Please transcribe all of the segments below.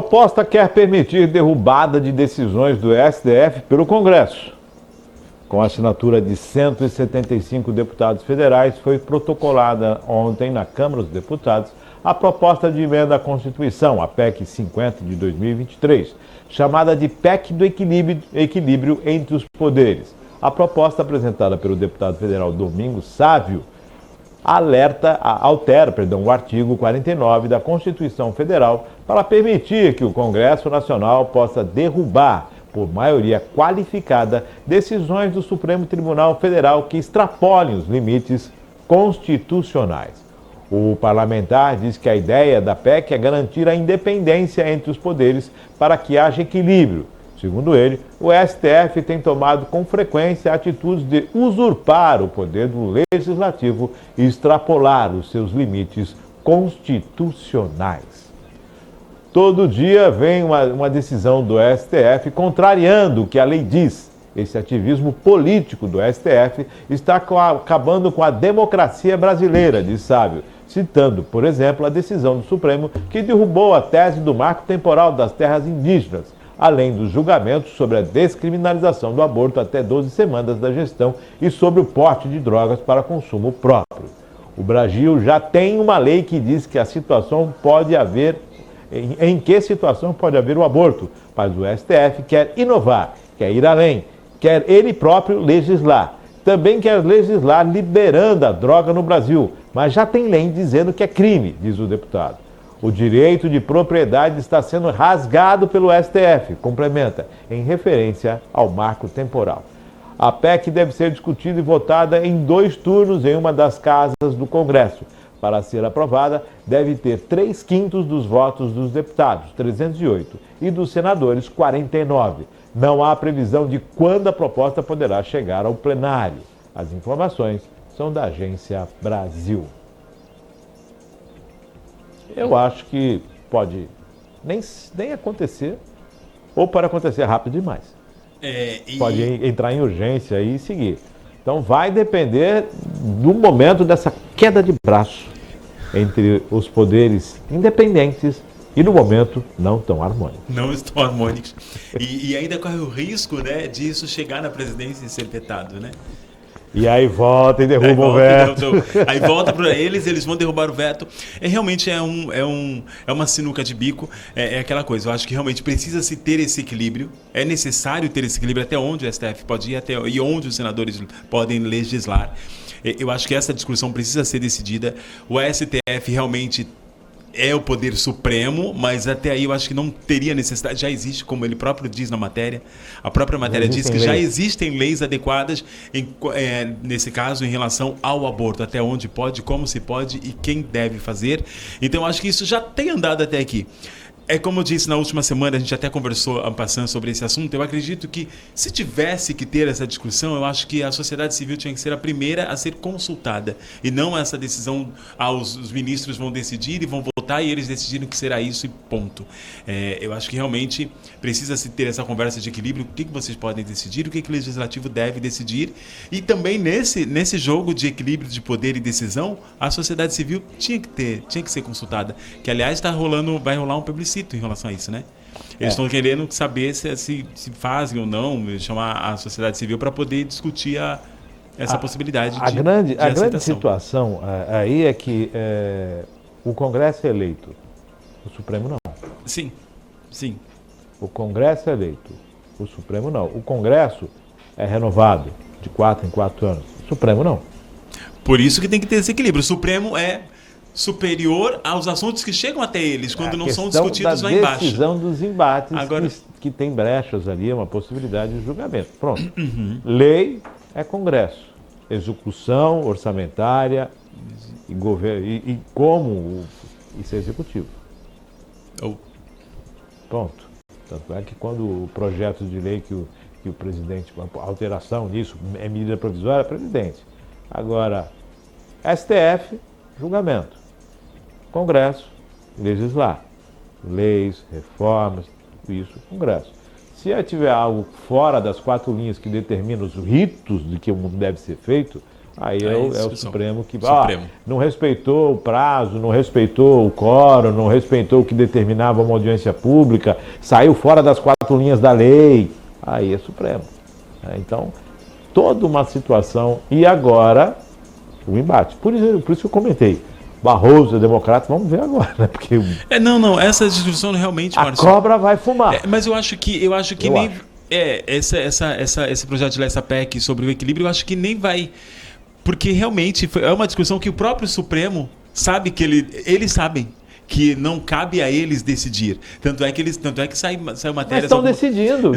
Proposta quer permitir derrubada de decisões do STF pelo Congresso. Com a assinatura de 175 deputados federais, foi protocolada ontem na Câmara dos Deputados a proposta de emenda à Constituição, a PEC 50 de 2023, chamada de PEC do Equilíbrio entre os Poderes. A proposta apresentada pelo deputado federal Domingos Sávio altera o artigo 49 da Constituição Federal para permitir que o Congresso Nacional possa derrubar, por maioria qualificada, decisões do Supremo Tribunal Federal que extrapolem os limites constitucionais. O parlamentar diz que a ideia da PEC é garantir a independência entre os poderes para que haja equilíbrio. Segundo ele, o STF tem tomado com frequência atitudes de usurpar o poder do Legislativo e extrapolar os seus limites constitucionais. Todo dia vem uma decisão do STF contrariando o que a lei diz. Esse ativismo político do STF está acabando com a democracia brasileira, diz Sávio, citando, por exemplo, a decisão do Supremo que derrubou a tese do marco temporal das terras indígenas, além dos julgamentos sobre a descriminalização do aborto até 12 semanas da gestão e sobre o porte de drogas para consumo próprio. O Brasil já tem uma lei que diz que em que situação pode haver o aborto, mas o STF quer inovar, quer ir além, quer ele próprio legislar. Também quer legislar liberando a droga no Brasil, mas já tem lei dizendo que é crime, diz o deputado. O direito de propriedade está sendo rasgado pelo STF, complementa, em referência ao marco temporal. A PEC deve ser discutida e votada em 2 turnos em uma das casas do Congresso. Para ser aprovada, deve ter 3/5 dos votos dos deputados, 308, e dos senadores, 49. Não há previsão de quando a proposta poderá chegar ao plenário. As informações são da Agência Brasil. Eu acho que pode nem acontecer, ou pode acontecer rápido demais. Pode entrar em urgência e seguir. Então vai depender do momento dessa queda de braço entre os poderes independentes e no momento não tão harmônicos. Não estão harmônicos. E ainda corre o risco, né, disso chegar na presidência e ser vetado, né? E aí volta e derruba o veto. Aí volta para eles vão derrubar o veto. Realmente é uma sinuca de bico, é aquela coisa. Eu acho que realmente precisa se ter esse equilíbrio. É necessário ter esse equilíbrio até onde o STF pode ir e onde os senadores podem legislar. Eu acho que essa discussão precisa ser decidida. O STF realmente é o poder supremo, mas até aí eu acho que não teria necessidade. Já existe, como ele próprio diz na matéria, a própria matéria diz que já existem leis adequadas, nesse caso, em relação ao aborto, até onde pode, como se pode e quem deve fazer. Então eu acho que isso já tem andado até aqui. É como eu disse na última semana, a gente até conversou passando sobre esse assunto. Eu acredito que se tivesse que ter essa discussão, eu acho que a sociedade civil tinha que ser a primeira a ser consultada. E não essa decisão, os ministros vão decidir e vão votar e eles decidiram que será isso e ponto. Eu acho que realmente precisa se ter essa conversa de equilíbrio. O que vocês podem decidir, o que o legislativo deve decidir. E também nesse jogo de equilíbrio de poder e decisão, a sociedade civil tinha que ser consultada. Que aliás vai rolar um plebiscito em relação a isso, né? Eles estão querendo saber se fazem ou não, chamar a sociedade civil para poder discutir essa possibilidade de aceitação. A grande situação aí é que o Congresso é eleito, o Supremo não. Sim. O Congresso é eleito, o Supremo não. O Congresso é renovado de 4 em 4 anos, o Supremo não. Por isso que tem que ter esse equilíbrio. O Supremo é superior aos assuntos que chegam até eles, quando não são discutidos lá embaixo. A decisão dos embates que tem brechas ali, é uma possibilidade de julgamento. Pronto. Lei é Congresso. Execução orçamentária e governo e como isso é executivo. Pronto. Tanto é que quando o projeto de lei que o presidente, a alteração nisso, é medida provisória, é presidente. Agora, STF, julgamento. Congresso, legislar. Leis, reformas, isso, Congresso. Se tiver algo fora das 4 linhas que determinam os ritos de que o mundo deve ser feito, Aí é o Supremo que Supremo. não respeitou o prazo, não respeitou o quórum, não respeitou o que determinava uma audiência pública, saiu fora das 4 linhas da lei. Aí é Supremo. Então, toda uma situação. E agora, o embate. Por isso que eu comentei. Barroso é democrata, vamos ver agora, né? Porque essa discussão realmente, a Márcio, cobra vai fumar. mas eu acho que nem esse projeto de lei, essa PEC sobre o equilíbrio, eu acho que nem vai, porque realmente é uma discussão que o próprio Supremo sabe que eles sabem que não cabe a eles decidir. Tanto é que saiu matéria. Mas estão decidindo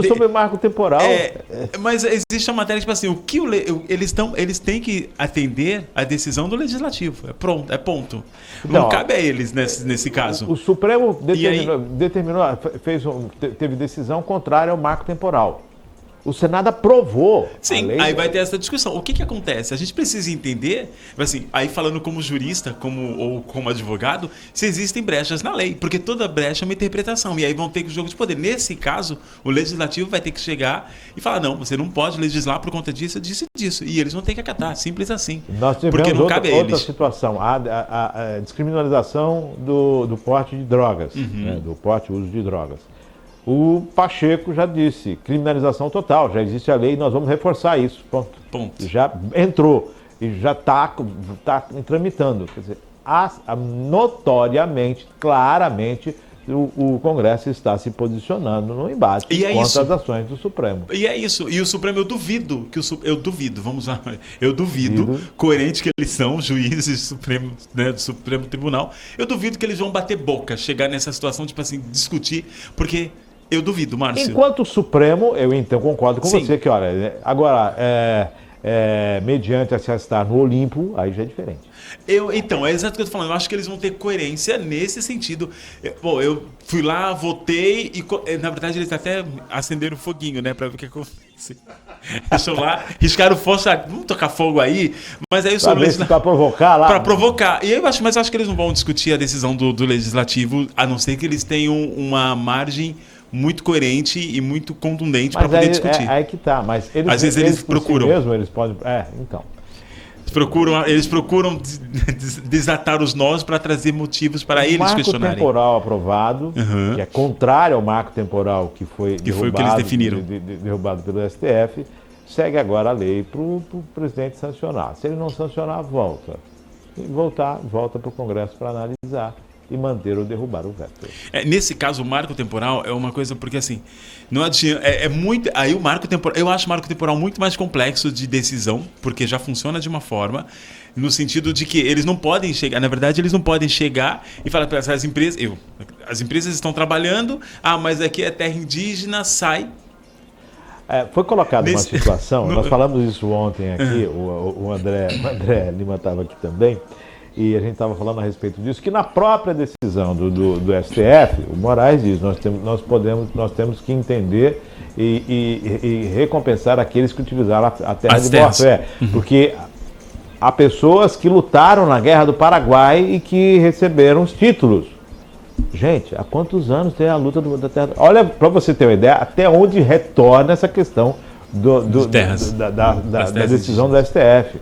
sobre o marco temporal. Mas existe uma matéria tipo assim, o que eles têm que atender à decisão do legislativo. É ponto. Não cabe a eles nesse caso. O Supremo teve decisão contrária ao marco temporal. O Senado aprovou. Sim, aí vai ter essa discussão. O que acontece? A gente precisa entender, assim, aí falando como jurista ou como advogado, se existem brechas na lei, porque toda brecha é uma interpretação, e aí vão ter que jogo de poder. Nesse caso, o legislativo vai ter que chegar e falar, não, você não pode legislar por conta disso, e eles vão ter que acatar, simples assim. Nós tivemos porque não cabe a eles. Outra situação, a descriminalização do porte de drogas, do porte e uso de drogas. O Pacheco já disse, criminalização total, já existe a lei, nós vamos reforçar isso. Ponto. Já entrou e já está tramitando. Quer dizer, notoriamente, claramente, o Congresso está se posicionando no embate contra as ações do Supremo. E é isso. E o Supremo, eu duvido, vamos lá, coerente que eles são, juízes Supremo, né, do Supremo Tribunal, eu duvido que eles vão bater boca, chegar nessa situação, tipo assim, discutir, porque... Eu duvido, Márcio. Enquanto o Supremo, eu então concordo com você que, olha, agora, mediante se estar no Olimpo, aí já é diferente. Então, é exato o que eu estou falando. Eu acho que eles vão ter coerência nesse sentido. Eu fui lá, votei e, na verdade, eles até acenderam o foguinho, né, para ver o que acontece. Deixa eu lá, riscaram o fogo, vamos tocar fogo aí, mas aí o para provocar lá. Para provocar. Mas eu acho que eles não vão discutir a decisão do legislativo, a não ser que eles tenham uma margem muito coerente e muito contundente para poder discutir. Aí que tá, mas às vezes eles procuram. Si mesmo, eles podem. Então. Eles procuram desatar os nós para trazer motivos para eles questionarem. O marco temporal aprovado, que é contrário ao marco temporal que foi o que eles definiram. Derrubado pelo STF, segue agora a lei para o presidente sancionar. Se ele não sancionar, volta. E volta para o Congresso para analisar e manter ou derrubar o veto. Nesse caso, o marco temporal é uma coisa, porque assim, não adianta, muito, aí o marco temporal, eu acho o marco temporal muito mais complexo de decisão, porque já funciona de uma forma, no sentido de que eles não podem chegar, na verdade eles não podem chegar e falar para as empresas estão trabalhando, mas aqui é terra indígena, sai. Foi colocada uma situação, nós falamos isso ontem aqui, o André Lima estava aqui também, e a gente estava falando a respeito disso, que na própria decisão do STF, o Moraes diz, nós temos que entender e recompensar aqueles que utilizaram a terra de boa-fé. Porque há pessoas que lutaram na Guerra do Paraguai e que receberam os títulos. Gente, há quantos anos tem a luta da terra? Olha, para você ter uma ideia, até onde retorna essa questão da decisão do STF.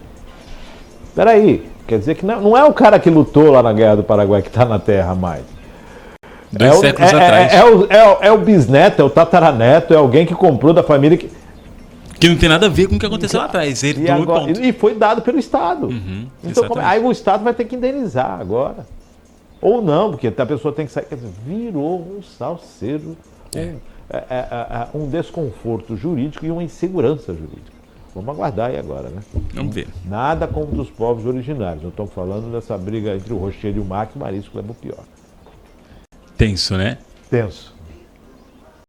Espera aí. Quer dizer que não é o cara que lutou lá na Guerra do Paraguai que está na Terra mais. 2 séculos atrás. É o bisneto, é o tataraneto, é alguém que comprou da família que não tem nada a ver com o que aconteceu lá atrás. E foi dado pelo Estado. Então, aí o Estado vai ter que indenizar agora. Ou não, porque a pessoa tem que sair. Quer dizer, virou um salseiro, um desconforto jurídico e uma insegurança jurídica. Vamos aguardar aí agora, né? Vamos ver. Nada como dos povos originários. Nós estamos falando dessa briga entre o Rochedo e o Max, Marisco leva o pior. Tenso, né? Tenso.